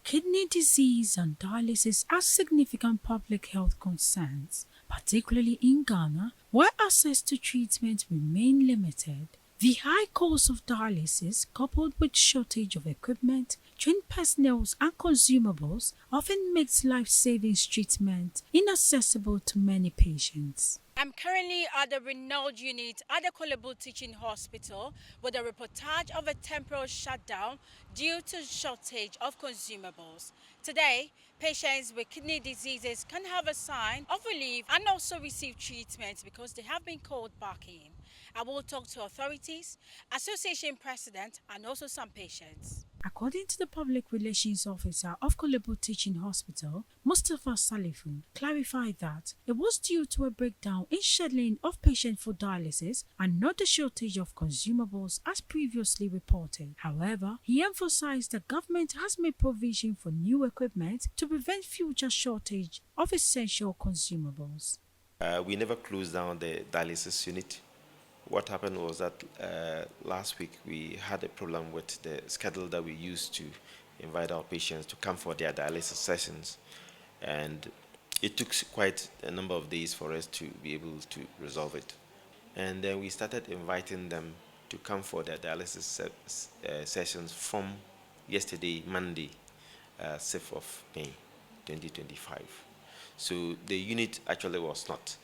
Kidney disease and dialysis are significant public health concerns, particularly in Ghana, where access to treatment remain limited. The high cost of dialysis, coupled with shortage of equipment, trained personnel and consumables, often makes life-saving treatment inaccessible to many patients. I'm currently at the renowned unit at the Korle Teaching Hospital with a reportage of a temporal shutdown due to shortage of consumables. Today, patients with kidney diseases can have a sign of relief and also receive treatment because they have been called back in. I will talk to authorities, association president, and also some patients. According to the Public Relations Officer of Korle Teaching Hospital, Mustafa Salifun, clarified that it was due to a breakdown in scheduling of patients for dialysis and not the shortage of consumables as previously reported. However, he emphasized that government has made provision for new equipment to prevent future shortage of essential consumables. We never closed down the dialysis unit. What happened was that last week we had a problem with the schedule that we used to invite our patients to come for their dialysis sessions, and it took quite a number of days for us to be able to resolve it. And then we started inviting them to come for their dialysis sessions from yesterday, Monday, 6th of May 2025. So the unit actually was not.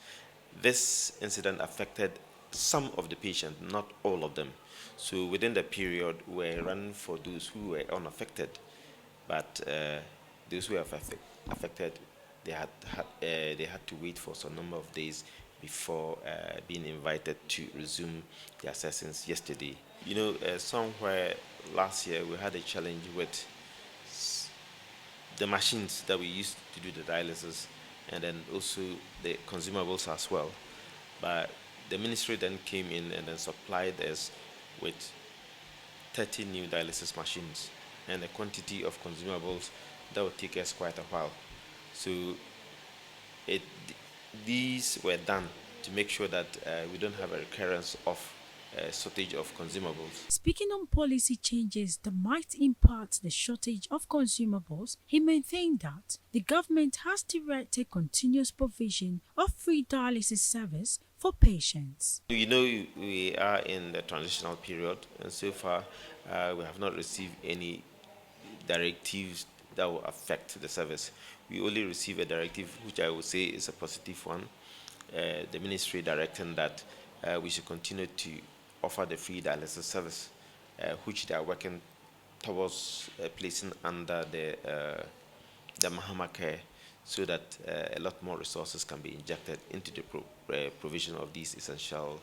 This incident affected some of the patients, not all of them. So within the period, we're running for those who were unaffected, but those who were affected, they had to wait for some number of days before being invited to resume their sessions yesterday. You know, somewhere last year we had a challenge with the machines that we used to do the dialysis, and then also the consumables as well. But the ministry then came in and then supplied us with 30 new dialysis machines and a quantity of consumables that would take us quite a while. So these were done to make sure that we don't have a recurrence of shortage of consumables. Speaking on policy changes that might impact the shortage of consumables, he maintained that the government has directed continuous provision of free dialysis service for patients. You know, we are in the transitional period, and so far we have not received any directives that will affect the service. We only receive a directive, which I would say is a positive one. The ministry directing that we should continue to offer the free dialysis service, which they are working towards placing under the Mahama Care, so that a lot more resources can be injected into the provision of these essential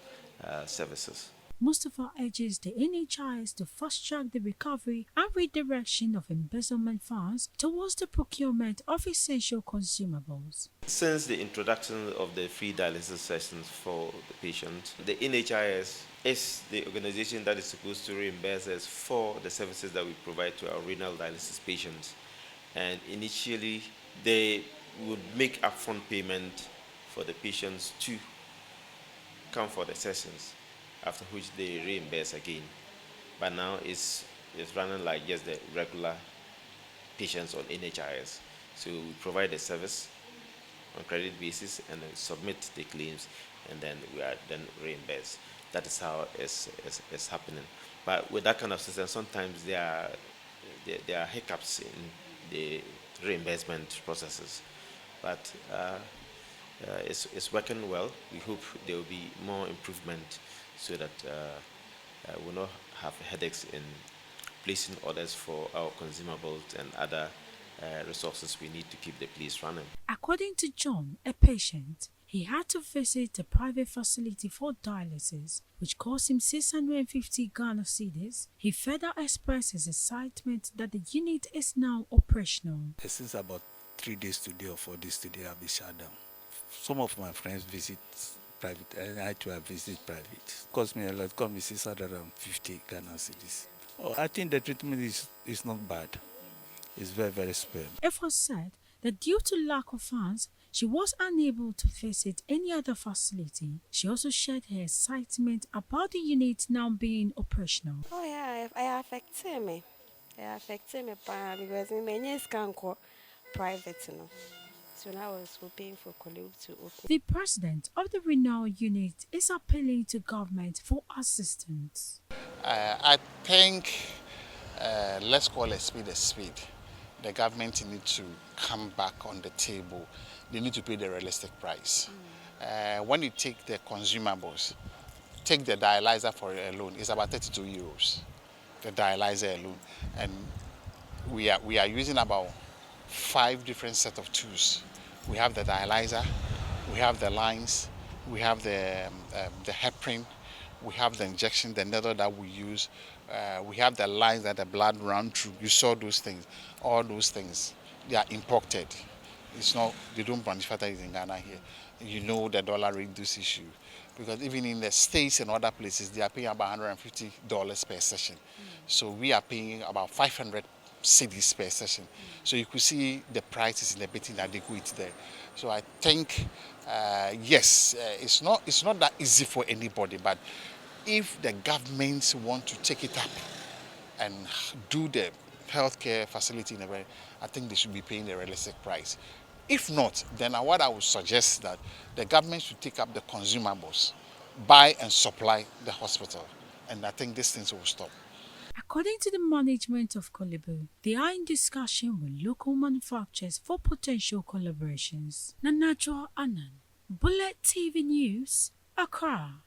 services. Mustafa urges the NHIS to fast-track the recovery and redirection of embezzlement funds towards the procurement of essential consumables. Since the introduction of the free dialysis sessions for the patient, the NHIS is the organization that is supposed to reimburse us for the services that we provide to our renal dialysis patients. And initially, they would make upfront payment for the patients to come for the sessions, after which they reimburse again. But now it's running like just the regular patients on NHIS. So we provide the service on credit basis and then submit the claims, and then we are then reimbursed. That is how it's happening. But with that kind of system, sometimes there are hiccups in the reimbursement processes. But it's working well. We hope there will be more improvement so that we'll not have headaches in placing orders for our consumables and other resources we need to keep the place running. According to John, a patient, he had to visit a private facility for dialysis, which cost him 650 Ghana cedis. He further expressed his excitement that the unit is now operational. Since about 3 days today or 4 days today, I'll be shut down. Some of my friends visit private, and I too have visited private. It cost me a lot, it cost me 650 Ghana cedis. Oh, I think the treatment is not bad. It's very, very spare. It was said that due to lack of funds, she was unable to visit any other facility. She also shared her excitement about the unit now being operational. Oh yeah, it affected me. It affected me because many can go private, So now I was hoping for colleague to open. The president of the renal unit is appealing to government for assistance. I think, let's call a speed a speed. The government need to come back on the table. They need to pay the realistic price. When you take the consumables, take the dialyzer for alone, it's about 32 euros. The dialyzer alone, and we are using about 5 different set of tools. We have the dialyzer, we have the lines, we have the heparin, we have the injection, the needle that we use, we have the lines that the blood run through. You saw those things. All those things, they are imported. It's not, they don't manufacture it in Ghana here. You know the dollar rate this issue. Because even in the States and other places, they are paying about $150 per session. So we are paying about 500 cedis per session. So you could see the prices in a bit inadequate there. So I think, yes, it's not that easy for anybody, but if the governments want to take it up and do the healthcare facility in a way, I think they should be paying the realistic price. If not, then what I would suggest that the government should take up the consumables, buy and supply the hospital, and I think these things will stop. According to the management of Kolebu, they are in discussion with local manufacturers for potential collaborations. Nanajwa Anand, Bullet TV News, Accra.